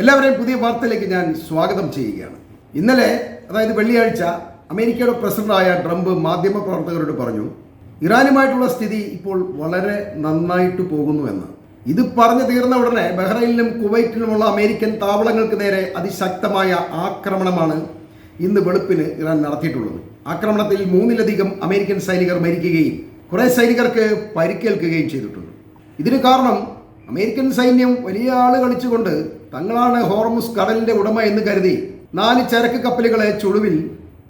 എല്ലാവരെയും പുതിയ വാർത്തയിലേക്ക് ഞാൻ സ്വാഗതം ചെയ്യുകയാണ്. ഇന്നലെ അതായത് വെള്ളിയാഴ്ച അമേരിക്കയുടെ പ്രസിഡന്റായ ട്രംപ് മാധ്യമപ്രവർത്തകരോട് പറഞ്ഞു, ഇറാനുമായിട്ടുള്ള സ്ഥിതി ഇപ്പോൾ വളരെ നന്നായിട്ട് പോകുന്നുവെന്ന്. ഇത് പറഞ്ഞു തീർന്ന ഉടനെ ബഹ്റൈനിലും കുവൈറ്റിലുമുള്ള അമേരിക്കൻ താവളങ്ങൾക്ക് നേരെ അതിശക്തമായ ആക്രമണമാണ് ഇന്ന് വെളുപ്പിന് ഇറാൻ നടത്തിയിട്ടുള്ളത്. ആക്രമണത്തിൽ 3-ലധികം അമേരിക്കൻ സൈനികർ മരിക്കുകയും കുറേ സൈനികർക്ക് പരിക്കേൽക്കുകയും ചെയ്തിട്ടുണ്ട്. ഇതിന് കാരണം അമേരിക്കൻ സൈന്യം വലിയ ആള് കളിച്ചുകൊണ്ട് തങ്ങളാണ് ഹോർമുസ് കടലിന്റെ ഉടമ എന്ന് കരുതി 4 ചരക്ക് കപ്പലുകളെ ചുളുവിൽ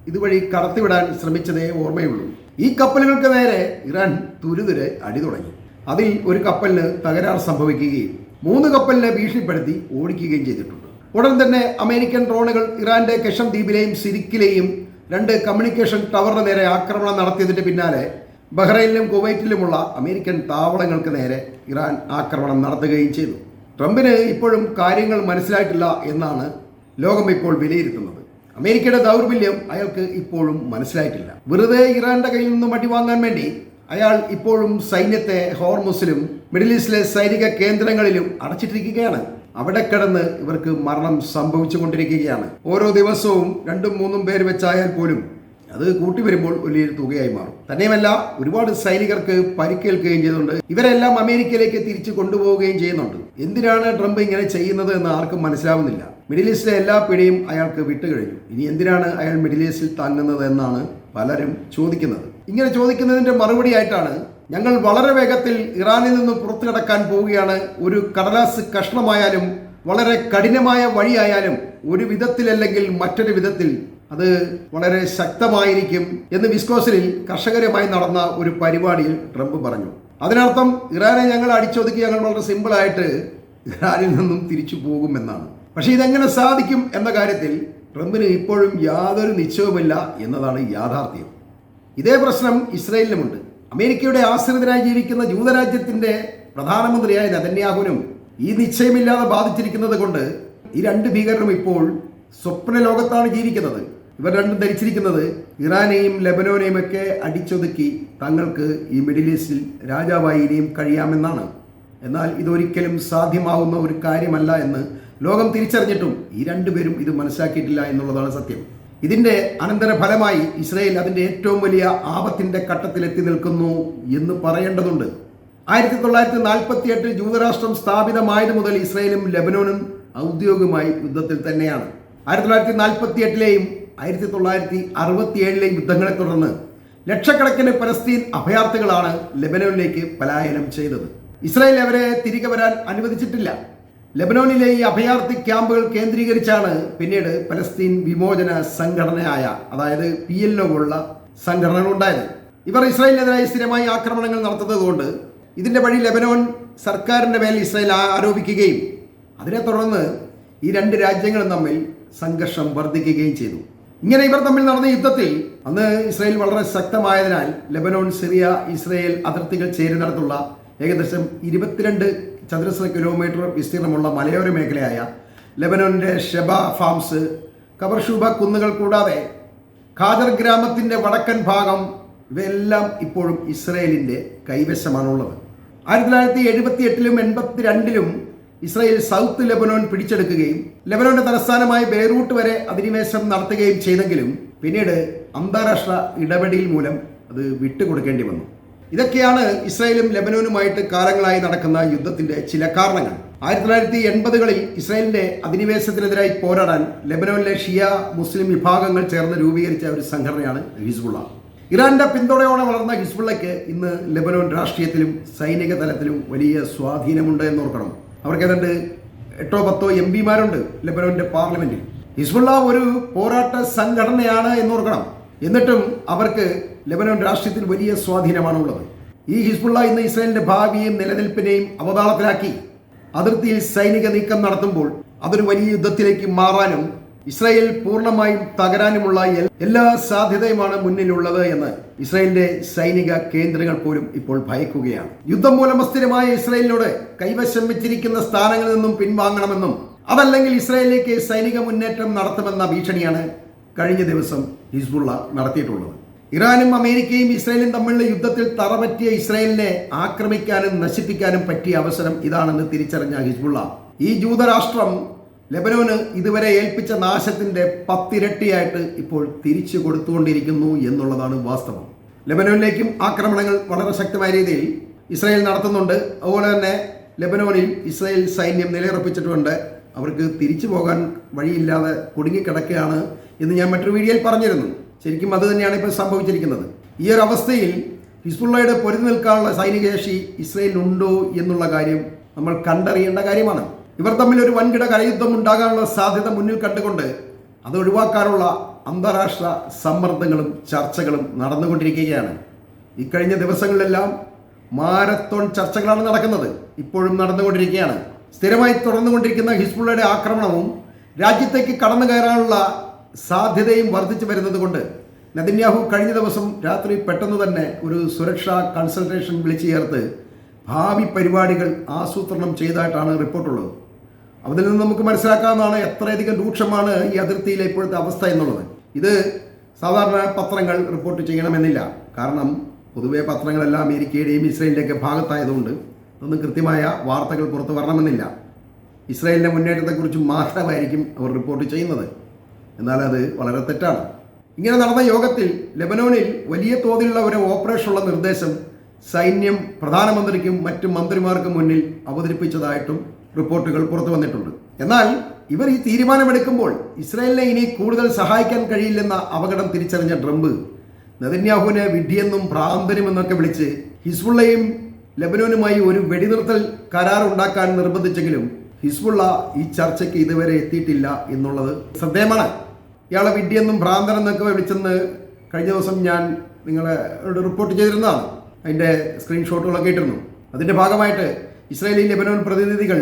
ഇതുവഴി കടത്തിവിടാൻ ശ്രമിച്ചതേ ഓർമ്മയുള്ളൂ. ഈ കപ്പലുകൾക്ക് നേരെ ഇറാൻ തുരുതുരെ അടി തുടങ്ങി. അതിൽ ഒരു കപ്പലിന് തകരാർ സംഭവിക്കുകയും 3 കപ്പലിനെ ഭീഷണിപ്പെടുത്തി ഓടിക്കുകയും ചെയ്തിട്ടുണ്ട്. ഉടൻ തന്നെ അമേരിക്കൻ ഡ്രോണുകൾ ഇറാന്റെ കെഷം ദ്വീപിലെയും സിരിക്കിലെയും 2 കമ്മ്യൂണിക്കേഷൻ ടവറിന് നേരെ ആക്രമണം നടത്തിയതിന്റെ പിന്നാലെ ബഹ്റൈനിലും കുവൈറ്റിലുമുള്ള അമേരിക്കൻ താവളങ്ങൾക്ക് നേരെ ഇറാൻ ആക്രമണം നടത്തുകയും ചെയ്തു. ട്രംപിന് ഇപ്പോഴും കാര്യങ്ങൾ മനസ്സിലായിട്ടില്ല എന്നാണ് ലോകം ഇപ്പോൾ വിലയിരുത്തുന്നത്. അമേരിക്കയുടെ ദൗർബല്യം അയാൾക്ക് ഇപ്പോഴും മനസ്സിലായിട്ടില്ല. വെറുതെ ഇറാന്റെ കയ്യിൽ നിന്നും അടിവാങ്ങാൻ വേണ്ടി അയാൾ ഇപ്പോഴും സൈന്യത്തെ ഹോർമുസിലും മിഡിൽ ഈസ്റ്റിലെ സൈനിക കേന്ദ്രങ്ങളിലും അടച്ചിട്ടിരിക്കുകയാണ്. അവിടെ കിടന്ന് ഇവർക്ക് മരണം സംഭവിച്ചുകൊണ്ടിരിക്കുകയാണ്. ഓരോ ദിവസവും 2-3 പേര് വെച്ചായാൽ പോലും അത് കൂട്ടി വരുമ്പോൾ വലിയൊരു തുകയായി മാറും. തന്നെയുമല്ല, ഒരുപാട് സൈനികർക്ക് പരിക്കേൽക്കുകയും ചെയ്തുകൊണ്ട് ഇവരെല്ലാം അമേരിക്കയിലേക്ക് തിരിച്ചു കൊണ്ടുപോവുകയും ചെയ്യുന്നുണ്ട്. എന്തിനാണ് ട്രംപ് ഇങ്ങനെ ചെയ്യുന്നത് എന്ന് ആർക്കും മനസ്സിലാവുന്നില്ല. മിഡിൽ ഈസ്റ്റിലെ എല്ലാ പിടിയും അയാൾക്ക് വിട്ടുകഴിഞ്ഞു. ഇനി എന്തിനാണ് അയാൾ മിഡിൽ ഈസ്റ്റിൽ തങ്ങുന്നത് എന്നാണ് പലരും ചോദിക്കുന്നത്. ഇങ്ങനെ ചോദിക്കുന്നതിന്റെ മറുപടിയായിട്ടാണ് ഞങ്ങൾ വളരെ വേഗത്തിൽ ഇറാനിൽ നിന്ന് പുറത്തു കടക്കാൻ പോവുകയാണ്. ഒരു കടലാസ് കഷ്ണമായാലും വളരെ കഠിനമായ വഴിയായാലും ഒരു വിധത്തിലല്ലെങ്കിൽ മറ്റൊരു വിധത്തിൽ അത് വളരെ ശക്തമായിരിക്കും എന്ന് വിസ്കോസിൽ കർഷകരുമായി നടന്ന ഒരു പരിപാടിയിൽ ട്രംപ് പറഞ്ഞു. അതിനർത്ഥം ഇറാനെ ഞങ്ങൾ അടിച്ചൊതുക്കി ഞങ്ങൾ വളരെ സിമ്പിളായിട്ട് ഇറാനിൽ നിന്നും തിരിച്ചു പോകുമെന്നാണ്. പക്ഷേ ഇതെങ്ങനെ സാധിക്കും എന്ന കാര്യത്തിൽ ട്രംപിന് ഇപ്പോഴും യാതൊരു നിശ്ചയവുമില്ല എന്നതാണ് യാഥാർത്ഥ്യം. ഇതേ പ്രശ്നം ഇസ്രയേലിലുമുണ്ട്. അമേരിക്കയുടെ ആശ്രിതരായി ജീവിക്കുന്ന ജൂതരാജ്യത്തിന്റെ പ്രധാനമന്ത്രിയായ നെതന്യാഹുവിനും ഈ നിശ്ചയമില്ലാതെ ബാധിച്ചിരിക്കുന്നത് കൊണ്ട് ഈ 2 ഭീകരരും ഇപ്പോൾ സ്വപ്ന ലോകത്താണ് ജീവിക്കുന്നത്. ഇവർ രണ്ടും ധരിച്ചിരിക്കുന്നത് ഇറാനെയും ലെബനോനെയും ഒക്കെ അടിച്ചൊതുക്കി തങ്ങൾക്ക് ഈ മിഡിൽ ഈസ്റ്റിൽ രാജാവായി ഇനിയും കഴിയാമെന്നാണ്. എന്നാൽ ഇതൊരിക്കലും സാധ്യമാവുന്ന ഒരു കാര്യമല്ല എന്ന് ലോകം തിരിച്ചറിഞ്ഞിട്ടും ഈ 2 പേരും ഇത് മനസ്സിലാക്കിയിട്ടില്ല എന്നുള്ളതാണ് സത്യം. ഇതിന്റെ അനന്തരഫലമായി ഇസ്രായേൽ അതിന്റെ ഏറ്റവും വലിയ ആപത്തിന്റെ ഘട്ടത്തിലെത്തി നിൽക്കുന്നു എന്ന് പറയേണ്ടതുണ്ട്. 1948 ജൂതരാഷ്ട്രം സ്ഥാപിതമായത് മുതൽ ഇസ്രായേലും ലെബനോനും ഔദ്യോഗികമായി യുദ്ധത്തിൽ തന്നെയാണ്. 1948ലെയും 1967ലെയും യുദ്ധങ്ങളെ തുടർന്ന് ലക്ഷക്കണക്കിന് പലസ്തീൻ അഭയാർത്ഥികളാണ് ലെബനോനിലേക്ക് പലായനം ചെയ്തത്. ഇസ്രായേൽ അവരെ തിരികെ വരാൻ അനുവദിച്ചിട്ടില്ല. ലെബനോനിലെ ഈ അഭയാർത്ഥി ക്യാമ്പുകൾ കേന്ദ്രീകരിച്ചാണ് പിന്നീട് പലസ്തീൻ വിമോചന സംഘടനയായ അതായത് PLO പോലുള്ള സംഘടനകൾ ഉണ്ടായത്. ഇവർ ഇസ്രായേലിനെതിരായി സ്ഥിരമായി ആക്രമണങ്ങൾ നടത്തുന്നതുകൊണ്ട് ഇതിന്റെ വഴി ലെബനോൻ സർക്കാരിന്റെ മേൽ ഇസ്രായേൽ ആരോപിക്കുകയും അതിനെ തുടർന്ന് ഈ 2 രാജ്യങ്ങളും തമ്മിൽ സംഘർഷം വർദ്ധിക്കുകയും ചെയ്തു. ഇങ്ങനെ ഇവർ തമ്മിൽ നടന്ന യുദ്ധത്തിൽ അന്ന് ഇസ്രായേൽ വളരെ ശക്തമായതിനാൽ ലെബനോൻ, സിറിയ, ഇസ്രായേൽ അതിർത്തികൾ ചേരുന്നിടത്തുള്ള ഏകദേശം 22 ചതുരശ്ര കിലോമീറ്റർ വിസ്തീർണമുള്ള മലയോര മേഖലയായ ലെബനോനിലെ ഷെബ ഫാംസ്, കബർഷൂബ കുന്നുകൾ കൂടാതെ ഖാദർ ഗ്രാമത്തിന്റെ വടക്കൻ ഭാഗം ഇവയെല്ലാം ഇപ്പോഴും ഇസ്രായേലിന്റെ കൈവശമാണുള്ളത്. 1978ലും 82ലും ഇസ്രായേൽ സൗത്ത് ലെബനോൻ പിടിച്ചെടുക്കുകയും ലെബനോന്റെ തലസ്ഥാനമായ ബെയ്റൂട്ട് വരെ അധിനിവേശം നടത്തുകയും ചെയ്തെങ്കിലും പിന്നീട് അന്താരാഷ്ട്ര ഇടപെടൽ മൂലം അത് വിട്ടുകൊടുക്കേണ്ടി വന്നു. ഇതൊക്കെയാണ് ഇസ്രായേലും ലെബനോനുമായിട്ട് കാലങ്ങളായി നടക്കുന്ന യുദ്ധത്തിന്റെ ചില കാരണങ്ങൾ. 1980കളിൽ ഇസ്രായേലിന്റെ അധിനിവേശത്തിനെതിരായി പോരാടാൻ ലെബനോനിലെ ഷിയ മുസ്ലിം വിഭാഗങ്ങൾ ചേർന്ന് രൂപീകരിച്ച ഒരു സംഘടനയാണ് ഹിസ്ബുള്ള. ഇറാന്റെ പിന്തുണയോടെ വളർന്ന ഹിസ്ബുള്ളയ്ക്ക് ഇന്ന് ലെബനോൻ രാഷ്ട്രീയത്തിലും സൈനിക തലത്തിലും വലിയ സ്വാധീനമുണ്ട് എന്നോർക്കണം. അവർക്ക് ഏതാണ്ട് 8-10 MPമാരുണ്ട് ലെബനോന്റെ പാർലമെന്റിൽ. ഹിസ്ബുള്ള ഒരു പോരാട്ട സംഘടനയാണ് എന്നോർക്കണം. എന്നിട്ടും അവർക്ക് ലെബനോൻ രാഷ്ട്രീയത്തിൽ വലിയ സ്വാധീനമാണുള്ളത്. ഈ ഹിസ്ബുള്ള ഇന്ന് ഇസ്രായേലിന്റെ ഭാവിയെയും നിലനിൽപ്പിനെയും അവതാളത്തിലാക്കി അതിർത്തിയിൽ സൈനിക നീക്കം നടത്തുമ്പോൾ അതൊരു വലിയ യുദ്ധത്തിലേക്ക് മാറാനും ഇസ്രായേൽ പൂർണ്ണമായും തകരാനുമുള്ള എല്ലാ സാധ്യതയുമാണ് മുന്നിലുള്ളത് എന്ന് ഇസ്രായേലിന്റെ സൈനിക കേന്ദ്രങ്ങൾ പോലും ഇപ്പോൾ ഭയക്കുകയാണ്. യുദ്ധം മൂലം അസ്ഥിരമായ ഇസ്രായേലിനോട് കൈവശം വെച്ചിരിക്കുന്ന സ്ഥാനങ്ങളിൽ നിന്നും പിൻവാങ്ങണമെന്നും അതല്ലെങ്കിൽ ഇസ്രായേലിലേക്ക് സൈനിക മുന്നേറ്റം നടത്തുമെന്ന ഭീഷണിയാണ് കഴിഞ്ഞ ദിവസം ഹിസ്ബുള്ള നടത്തിയിട്ടുള്ളത്. ഇറാനും അമേരിക്കയും ഇസ്രായേലും തമ്മിലുള്ള യുദ്ധത്തിൽ തറപറ്റിയ ഇസ്രായേലിനെ ആക്രമിക്കാനും നശിപ്പിക്കാനും പറ്റിയ അവസരം ഇതാണെന്ന് തിരിച്ചറിഞ്ഞ ഹിസ്ബുള്ള ഈ ജൂതരാഷ്ട്രം ലെബനോന് ഇതുവരെ ഏൽപ്പിച്ച നാശത്തിൻ്റെ 10 ഇരട്ടിയായിട്ട് ഇപ്പോൾ തിരിച്ചു കൊടുത്തുകൊണ്ടിരിക്കുന്നു എന്നുള്ളതാണ് വാസ്തവം. ലെബനോനിലേക്കും ആക്രമണങ്ങൾ വളരെ ശക്തമായ രീതിയിൽ ഇസ്രായേൽ നടത്തുന്നുണ്ട്. അതുപോലെ തന്നെ ലെബനോനിൽ ഇസ്രായേൽ സൈന്യം നിലയുറപ്പിച്ചിട്ടുണ്ട്. അവർക്ക് തിരിച്ചു പോകാൻ വഴിയില്ലാതെ കുടുങ്ങിക്കിടക്കുകയാണ് എന്ന് ഞാൻ മറ്റൊരു വീഡിയോയിൽ പറഞ്ഞിരുന്നു. ശരിക്കും അത് തന്നെയാണ് ഇപ്പോൾ സംഭവിച്ചിരിക്കുന്നത്. ഈ ഒരു അവസ്ഥയിൽ ഹിസ്ബുള്ളയുടെ പൊരുതി നിൽക്കാനുള്ള സൈനിക ശേഷി ഇസ്രായേലിനുണ്ടോ എന്നുള്ള കാര്യം നമ്മൾ കണ്ടറിയേണ്ട കാര്യമാണ്. ഇവർ തമ്മിൽ ഒരു വൻകിട കരയുദ്ധം ഉണ്ടാകാനുള്ള സാധ്യത മുന്നിൽ കണ്ടുകൊണ്ട് അത് ഒഴിവാക്കാനുള്ള അന്താരാഷ്ട്ര സമ്മർദ്ദങ്ങളും ചർച്ചകളും നടന്നുകൊണ്ടിരിക്കുകയാണ്. ഇക്കഴിഞ്ഞ ദിവസങ്ങളിലെല്ലാം മാരത്തോൺ ചർച്ചകളാണ് നടക്കുന്നത്, ഇപ്പോഴും നടന്നുകൊണ്ടിരിക്കുകയാണ്. സ്ഥിരമായി തുടർന്നുകൊണ്ടിരിക്കുന്ന ഹിസ്ബുള്ളയുടെ ആക്രമണവും രാജ്യത്തേക്ക് കടന്നു കയറാനുള്ള സാധ്യതയും വർദ്ധിച്ചു വരുന്നത് കൊണ്ട് നെതന്യാഹു കഴിഞ്ഞ ദിവസം രാത്രി പെട്ടെന്ന് തന്നെ ഒരു സുരക്ഷാ കൺസൾട്ടേഷൻ വിളിച്ചു ചേർത്ത് ഭാവി പരിപാടികൾ ആസൂത്രണം ചെയ്തതായിട്ടാണ് റിപ്പോർട്ടുള്ളത്. അതിൽ നിന്ന് നമുക്ക് മനസ്സിലാക്കാവുന്നതാണ് എത്രയധികം രൂക്ഷമാണ് ഈ അതിർത്തിയിലെ ഇപ്പോഴത്തെ അവസ്ഥ എന്നുള്ളത്. ഇത് സാധാരണ പത്രങ്ങൾ റിപ്പോർട്ട് ചെയ്യണമെന്നില്ല. കാരണം പൊതുവെ പത്രങ്ങളെല്ലാം അമേരിക്കയുടെയും ഇസ്രായേലിൻ്റെയൊക്കെ ഭാഗത്തായതുകൊണ്ട് അതൊന്നും കൃത്യമായ വാർത്തകൾ പുറത്തു വരണമെന്നില്ല. ഇസ്രായേലിൻ്റെ മുന്നേറ്റത്തെക്കുറിച്ച് മാത്രമായിരിക്കും അവർ റിപ്പോർട്ട് ചെയ്യുന്നത്. എന്നാൽ അത് വളരെ തെറ്റാണ്. ഇങ്ങനെ നടന്ന യോഗത്തിൽ ലെബനോനിൽ വലിയ തോതിലുള്ള ഒരു ഓപ്പറേഷനുള്ള നിർദ്ദേശം സൈന്യം പ്രധാനമന്ത്രിക്കും മറ്റു മന്ത്രിമാർക്കും മുന്നിൽ അവതരിപ്പിച്ചതായിട്ടും റിപ്പോർട്ടുകൾ പുറത്തു വന്നിട്ടുണ്ട്. എന്നാൽ ഇവർ ഈ തീരുമാനമെടുക്കുമ്പോൾ ഇസ്രായേലിനെ ഇനി കൂടുതൽ സഹായിക്കാൻ കഴിയില്ലെന്ന അപകടം തിരിച്ചറിഞ്ഞ ട്രംപ് നെതന്യാഹുവിനെ വിഡ്ഢിയെന്നും ഭ്രാന്തനുമെന്നൊക്കെ വിളിച്ച് ഹിസ്ബുള്ളയും ലെബനോനുമായി ഒരു വെടിനിർത്തൽ കരാർ ഉണ്ടാക്കാൻ നിർബന്ധിച്ചെങ്കിലും ഹിസ്ബുള്ള ഈ ചർച്ചയ്ക്ക് ഇതുവരെ എത്തിയിട്ടില്ല എന്നുള്ളത് ശ്രദ്ധേയമാണ്. ഇയാളെ വിഡ്ഢിയെന്നും ഭ്രാന്തനെന്നൊക്കെ വിളിച്ചെന്ന് കഴിഞ്ഞ ദിവസം ഞാൻ നിങ്ങളോട് റിപ്പോർട്ട് ചെയ്തിരുന്നതാണ്. അതിൻ്റെ സ്ക്രീൻഷോട്ടുകളൊക്കെ ഇട്ടിരുന്നു. അതിൻ്റെ ഭാഗമായിട്ട് ഇസ്രായേലി ലെബനോൻ പ്രതിനിധികൾ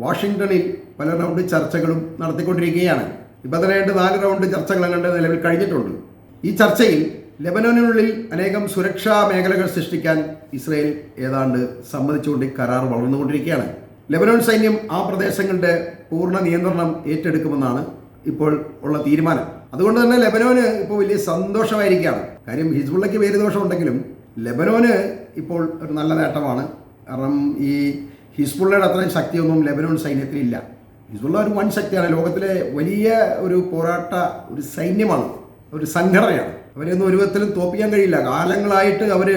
വാഷിങ്ടണിൽ പല റൗണ്ട് ചർച്ചകളും നടത്തിക്കൊണ്ടിരിക്കുകയാണ്. ഇപ്പം തന്നെ 4 റൗണ്ട് ചർച്ചകൾ അങ്ങോട്ട് നിലവിൽ കഴിഞ്ഞിട്ടുണ്ട്. ഈ ചർച്ചയിൽ ലെബനോനുള്ളിൽ അനേകം സുരക്ഷാ മേഖലകൾ സൃഷ്ടിക്കാൻ ഇസ്രായേൽ ഏതാണ്ട് സമ്മതിച്ചുകൊണ്ട് കരാർ വളർന്നുകൊണ്ടിരിക്കുകയാണ്. ലെബനോൻ സൈന്യം ആ പ്രദേശങ്ങളുടെ പൂർണ്ണ നിയന്ത്രണം ഏറ്റെടുക്കുമെന്നാണ് ഇപ്പോൾ ഉള്ള തീരുമാനം. അതുകൊണ്ട് തന്നെ ലെബനോന് ഇപ്പോൾ വലിയ സന്തോഷമായിരിക്കുകയാണ്. കാര്യം ഹിസ്ബുള്ളയ്ക്ക് പേര് ദോഷമുണ്ടെങ്കിലും ലെബനോന് ഇപ്പോൾ ഒരു നല്ല നേട്ടമാണ്. കാരണം ഈ ഹിസ്ബുള്ളയുടെ അത്രയും ശക്തിയൊന്നും ലെബനോൻ സൈന്യത്തിനില്ല. ഹിസ്ബുള്ള ഒരു വൻ ശക്തിയാണ്, ലോകത്തിലെ വലിയ ഒരു പോരാട്ട ഒരു സൈന്യമാണ്, ഒരു സംഘടനയാണ്. അവരെയൊന്നും ഒരു വിധത്തിലും തോൽപ്പിക്കാൻ കഴിയില്ല. കാലങ്ങളായിട്ട് അവർ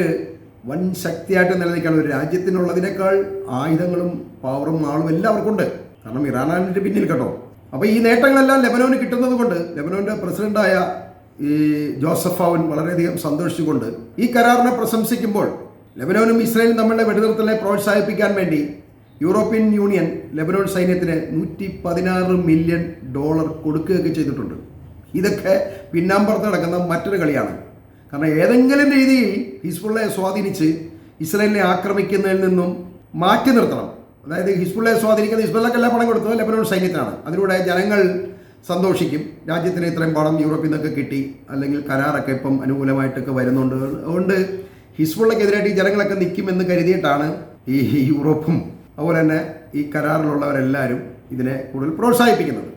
വൻ ശക്തിയായിട്ട് നിലനിൽക്കുകയാണ്. ഒരു രാജ്യത്തിനുള്ളതിനേക്കാൾ ആയുധങ്ങളും പവറും ആളും എല്ലാം അവർക്കുണ്ട്. കാരണം ഇറാനാണിൻ്റെ പിന്നിൽ കേട്ടോ. അപ്പോൾ ഈ നേട്ടങ്ങളെല്ലാം ലെബനോന് കിട്ടുന്നത് കൊണ്ട് ലെബനോൻ്റെ പ്രസിഡന്റായ ഈ ജോസഫ് ഔൻ വളരെയധികം സന്തോഷിച്ചുകൊണ്ട് ഈ കരാറിനെ പ്രശംസിക്കുമ്പോൾ ലെബനോനും ഇസ്രായേലും തമ്മിലുള്ള വെടിനിർത്തലിനെ പ്രോത്സാഹിപ്പിക്കാൻ വേണ്ടി യൂറോപ്യൻ യൂണിയൻ ലെബനോൻ സൈന്യത്തിന് $116 മില്യൺ കൊടുക്കുകയൊക്കെ ചെയ്തിട്ടുണ്ട്. ഇതൊക്കെ പിന്നാമ്പുറത്ത് നടക്കുന്ന മറ്റൊരു കളിയാണ്. കാരണം ഏതെങ്കിലും രീതിയിൽ ഹിസ്ബുള്ളയെ സ്വാധീനിച്ച് ഇസ്രായേലിനെ ആക്രമിക്കുന്നതിൽ നിന്നും മാറ്റി നിർത്തണം. അതായത് ഹിസ്ബുള്ളയെ സ്വാധീനിക്കുന്ന ഹിസ്ബുള്ളക്കെല്ലാം പണം കൊടുത്തത് ലെബനോൻ സൈന്യത്തിനാണ്. അതിലൂടെ ജനങ്ങൾ സന്തോഷിക്കും, രാജ്യത്തിന് ഇത്രയും പണം യൂറോപ്പിൽ നിന്നൊക്കെ കിട്ടി, അല്ലെങ്കിൽ കരാറൊക്കെ ഇപ്പം അനുകൂലമായിട്ടൊക്കെ വരുന്നുണ്ട്. അതുകൊണ്ട് ഹിസ്ബുള്ളക്കെതിരായിട്ട് ഈ ജനങ്ങളൊക്കെ നിൽക്കുമെന്ന് കരുതിയിട്ടാണ് ഈ യൂറോപ്പും അതുപോലെ തന്നെ ഈ കരാറിലുള്ളവരെല്ലാവരും ഇതിനെ കൂടുതൽ പ്രോത്സാഹിപ്പിക്കുന്നത്.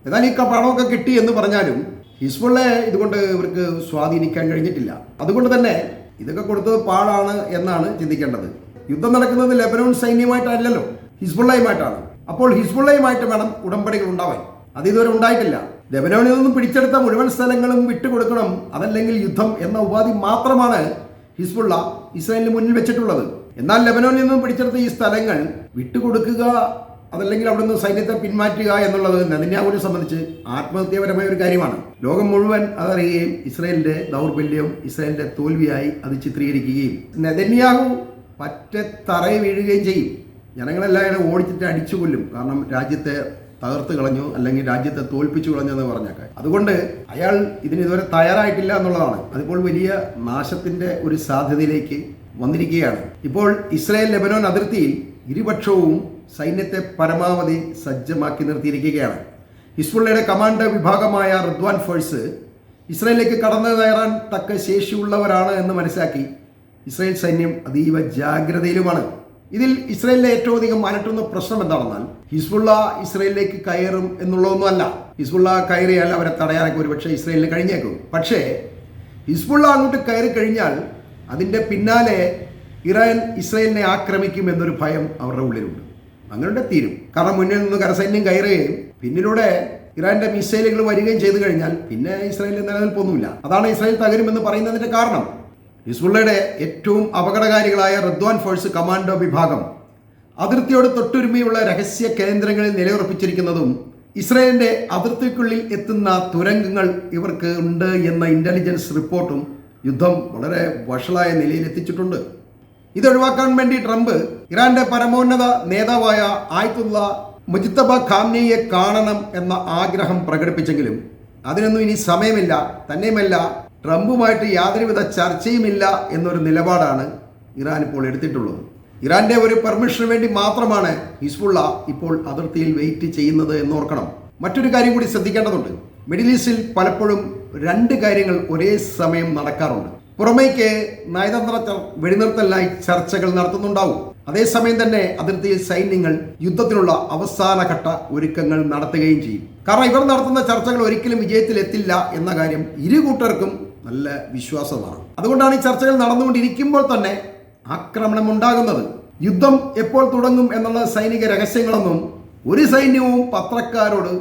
എന്നാൽ ഈ പണമൊക്കെ കിട്ടി എന്ന് പറഞ്ഞാലും ഹിസ്ബുള്ളയെ ഇതുകൊണ്ട് ഇവർക്ക് സ്വാധീനിക്കാൻ കഴിഞ്ഞിട്ടില്ല. അതുകൊണ്ട് തന്നെ ഇതൊക്കെ കൊടുത്തത് പാഴാണ് എന്നാണ് ചിന്തിക്കേണ്ടത്. യുദ്ധം നടക്കുന്നത് ലെബനോൻ സൈന്യമായിട്ടല്ലല്ലോ, ഹിസ്ബുള്ളയുമായിട്ടാണ്. അപ്പോൾ ഹിസ്ബുള്ളയുമായിട്ട് വേണം ഉടമ്പടികൾ ഉണ്ടാവാൻ. അത് ഇതുവരെ ഉണ്ടായിട്ടില്ല. ലെബനോനിൽ നിന്നും പിടിച്ചെടുത്ത മുഴുവൻ സ്ഥലങ്ങളും വിട്ടുകൊടുക്കണം, അതല്ലെങ്കിൽ യുദ്ധം എന്ന ഉപാധി മാത്രമാണ് ഹിസ്ബുള്ള ഇസ്രായേലിന് മുന്നിൽ വെച്ചിട്ടുള്ളത്. എന്നാൽ ലെബനോനിൽ നിന്നും പിടിച്ചെടുത്ത ഈ സ്ഥലങ്ങൾ വിട്ടുകൊടുക്കുക, അതല്ലെങ്കിൽ അവിടെ നിന്ന് സൈന്യത്തെ പിന്മാറ്റുക എന്നുള്ളത് നെതന്യാഹുവിനെ സംബന്ധിച്ച് ആത്മഹത്യാപരമായ ഒരു കാര്യമാണ്. ലോകം മുഴുവൻ അതറിയുകയും ഇസ്രായേലിന്റെ ദൗർബല്യവും ഇസ്രായേലിന്റെ തോൽവിയായി അത് ചിത്രീകരിക്കുകയും നെതന്യാഹു പറ്റെ തറയെ വീഴുകയും ചെയ്യും. ജനങ്ങളെല്ലാം ഓടിച്ചിട്ട് അടിച്ചു കൊല്ലും. കാരണം രാജ്യത്തെ തകർത്ത് കളഞ്ഞു, അല്ലെങ്കിൽ രാജ്യത്തെ തോൽപ്പിച്ചു കളഞ്ഞു എന്ന് പറഞ്ഞേക്കാം. അതുകൊണ്ട് അയാൾ ഇതിന് ഇതുവരെ തയ്യാറായിട്ടില്ല എന്നുള്ളതാണ്. അതിപ്പോൾ വലിയ നാശത്തിന്റെ ഒരു സാധ്യതയിലേക്ക് വന്നിരിക്കുകയാണ്. ഇപ്പോൾ ഇസ്രായേൽ ലെബനോൻ അതിർത്തിയിൽ ഇരുപക്ഷവും സൈന്യത്തെ പരമാവധി സജ്ജമാക്കി നിർത്തിയിരിക്കുകയാണ്. ഹിസ്ബുള്ളയുടെ കമാൻഡർ വിഭാഗമായ റിദ്വാൻ ഫോഴ്സ് ഇസ്രായേലിലേക്ക് കടന്നു കയറാൻ തക്ക ശേഷിയുള്ളവരാണ് എന്ന് മനസ്സിലാക്കി ഇസ്രായേൽ സൈന്യം അതീവ ജാഗ്രതയിലുമാണ്. ഇതിൽ ഇസ്രായേലിലെ ഏറ്റവും അധികം അലട്ടുന്ന പ്രശ്നം എന്താണെന്നാൽ ഹിസ്ബുള്ള ഇസ്രായേലിലേക്ക് കയറും എന്നുള്ളതൊന്നുമല്ല. ഹിസ്ബുള്ള കയറിയാൽ അവരെ തടയാനൊക്കെ ഒരുപക്ഷെ ഇസ്രായേലിന് കഴിഞ്ഞേക്കും. പക്ഷേ ഹിസ്ബുള്ള അങ്ങോട്ട് കയറി കഴിഞ്ഞാൽ അതിൻ്റെ പിന്നാലെ ഇറാൻ ഇസ്രായേലിനെ ആക്രമിക്കും എന്നൊരു ഭയം അവരുടെ ഉള്ളിലുണ്ട്. അങ്ങനെ തീരും. കാരണം മുന്നിൽ നിന്ന് കരസൈന്യം കയറുകയും പിന്നിലൂടെ ഇറാന്റെ മിസൈലുകൾ വരികയും ചെയ്തു കഴിഞ്ഞാൽ പിന്നെ ഇസ്രായേലിൽ നിലനിൽപ്പൊന്നുമില്ല. അതാണ് ഇസ്രായേൽ തകരുമെന്ന് പറയുന്നതിന്റെ കാരണം. ഹിസ്ബുള്ളയുടെ ഏറ്റവും അപകടകാരികളായ റദ്വാൻ ഫോഴ്സ് കമാൻഡോ വിഭാഗം അതിർത്തിയോട് തൊട്ടുരുമിയുള്ള രഹസ്യ കേന്ദ്രങ്ങളിൽ നിലയുറപ്പിച്ചിരിക്കുന്നതും ഇസ്രായേലിന്റെ അതിർത്തിക്കുള്ളിൽ എത്തുന്ന തുരങ്കങ്ങൾ ഇവർക്ക് ഉണ്ട് എന്ന ഇന്റലിജൻസ് റിപ്പോർട്ടും യുദ്ധം വളരെ വഷളായ നിലയിൽ എത്തിച്ചിട്ടുണ്ട്. ഇതൊഴിവാക്കാൻ വേണ്ടി ട്രംപ് ഇറാന്റെ പരമോന്നത നേതാവായ ആയത്തുള്ള മുജ്തബ ഖാംനെയെ കാണണം എന്ന ആഗ്രഹം പ്രകടിപ്പിച്ചെങ്കിലും അതിനൊന്നും ഇനി സമയമില്ല. തന്നെയുമല്ല, ട്രംപുമായിട്ട് യാതൊരുവിധ ചർച്ചയുമില്ല എന്നൊരു നിലപാടാണ് ഇറാൻ ഇപ്പോൾ എടുത്തിട്ടുള്ളത്. ഇറാന്റെ ഒരു പെർമിഷന് വേണ്ടി മാത്രമാണ് ഹിസ്ബുള്ള ഇപ്പോൾ അതിർത്തിയിൽ വെയിറ്റ് ചെയ്യുന്നത് എന്നോർക്കണം. മറ്റൊരു കാര്യം കൂടി ശ്രദ്ധിക്കേണ്ടതുണ്ട്. മിഡിൽ ഈസ്റ്റിൽ പലപ്പോഴും രണ്ട് കാര്യങ്ങൾ ഒരേ സമയം നടക്കാറുണ്ട്. പുറമേക്ക് നയതന്ത്ര വെടിനിർത്തലിനായി ചർച്ചകൾ നടത്തുന്നുണ്ടാവും. അതേസമയം തന്നെ അതിർത്തിയിൽ സൈന്യങ്ങൾ യുദ്ധത്തിനുള്ള അവസാനഘട്ട ഒരുക്കങ്ങൾ നടത്തുകയും ചെയ്യും. കാരണം ഇവർ നടത്തുന്ന ചർച്ചകൾ ഒരിക്കലും വിജയത്തിലെത്തില്ല എന്ന കാര്യം ഇരു കൂട്ടർക്കും നല്ല വിശ്വാസമാണ്. അതുകൊണ്ടാണ് ഈ ചർച്ചകൾ നടന്നുകൊണ്ടിരിക്കുമ്പോൾ തന്നെ ആക്രമണം ഉണ്ടാകുന്നത്. യുദ്ധം എപ്പോൾ തുടങ്ങും എന്നുള്ള സൈനിക രഹസ്യങ്ങളൊന്നും ഒരു സൈന്യവും പത്രക്കാരോട്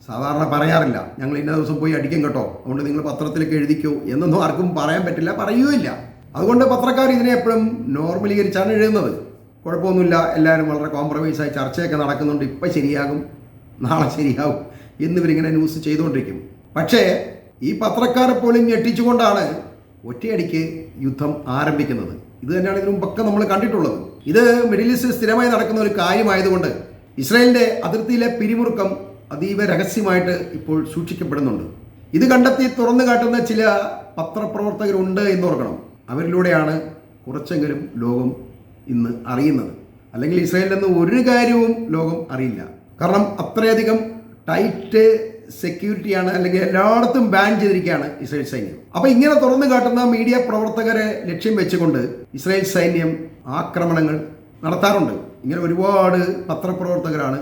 സാധാരണ പറയാറില്ല. ഞങ്ങൾ ഇന്ന ദിവസം പോയി അടിക്കും കേട്ടോ, അതുകൊണ്ട് നിങ്ങൾ പത്രത്തിലേക്ക് എഴുതിക്കോ എന്നൊന്നും ആർക്കും പറയാൻ പറ്റില്ല, പറയുകയില്ല. അതുകൊണ്ട് പത്രക്കാർ ഇതിനെ എപ്പോഴും നോർമലീകരിച്ചാണ് എഴുതുന്നത്. കുഴപ്പമൊന്നുമില്ല, എല്ലാവരും വളരെ കോംപ്രമൈസായി ചർച്ചയൊക്കെ നടക്കുന്നുണ്ട്, ഇപ്പം ശരിയാകും, നാളെ ശരിയാകും എന്നിവരിങ്ങനെ ന്യൂസ് ചെയ്തുകൊണ്ടിരിക്കും. പക്ഷേ ഈ പത്രക്കാരെ പോലും ഞെട്ടിച്ചുകൊണ്ടാണ് ഒറ്റയടിക്ക് യുദ്ധം ആരംഭിക്കുന്നത്. ഇത് തന്നെയാണ് ഇതിനു മുമ്പൊക്കെ നമ്മൾ കണ്ടിട്ടുള്ളത്. ഇത് മിഡിൽ ഈസ്റ്റിൽ സ്ഥിരമായി നടക്കുന്ന ഒരു കാര്യമായതുകൊണ്ട് ഇസ്രായേലിന്റെ അതിർത്തിയിലെ പിരിമുറുക്കം അതീവ രഹസ്യമായിട്ട് ഇപ്പോൾ സൂക്ഷിക്കപ്പെടുന്നുണ്ട്. ഇത് കണ്ടെത്തി തുറന്നു കാട്ടുന്ന ചില പത്രപ്രവർത്തകരുണ്ട് എന്നോർക്കണം. അവരിലൂടെയാണ് കുറച്ചെങ്കിലും ലോകം ഇന്ന് അറിയുന്നത്. അല്ലെങ്കിൽ ഇസ്രായേലിൽ നിന്ന് ഒരു കാര്യവും ലോകം അറിയില്ല. കാരണം അത്രയധികം ടൈറ്റ് സെക്യൂരിറ്റിയാണ്, അല്ലെങ്കിൽ എല്ലായിടത്തും ബാൻ ചെയ്തിരിക്കുകയാണ് ഇസ്രായേൽ സൈന്യം. അപ്പോൾ ഇങ്ങനെ തുറന്നു കാട്ടുന്ന മീഡിയ പ്രവർത്തകരെ ലക്ഷ്യം വെച്ചുകൊണ്ട് ഇസ്രായേൽ സൈന്യം ആക്രമണങ്ങൾ നടത്താറുണ്ട്. ഇങ്ങനെ ഒരുപാട് പത്രപ്രവർത്തകരാണ്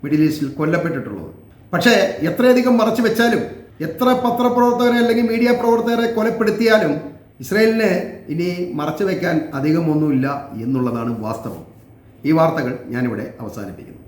മിഡിൽ ഈസ്റ്റിൽ കൊല്ലപ്പെട്ടിട്ടുള്ളത്. പക്ഷേ എത്രയധികം മറച്ചു വെച്ചാലും, എത്ര പത്രപ്രവർത്തകരെ അല്ലെങ്കിൽ മീഡിയ പ്രവർത്തകരെ കൊലപ്പെടുത്തിയാലും ഇസ്രായേലിന് ഇനി മറച്ചു വയ്ക്കാൻ അധികമൊന്നുമില്ല എന്നുള്ളതാണ് വാസ്തവം. ഈ വാർത്തകൾ ഞാനിവിടെ അവസാനിപ്പിക്കുന്നു.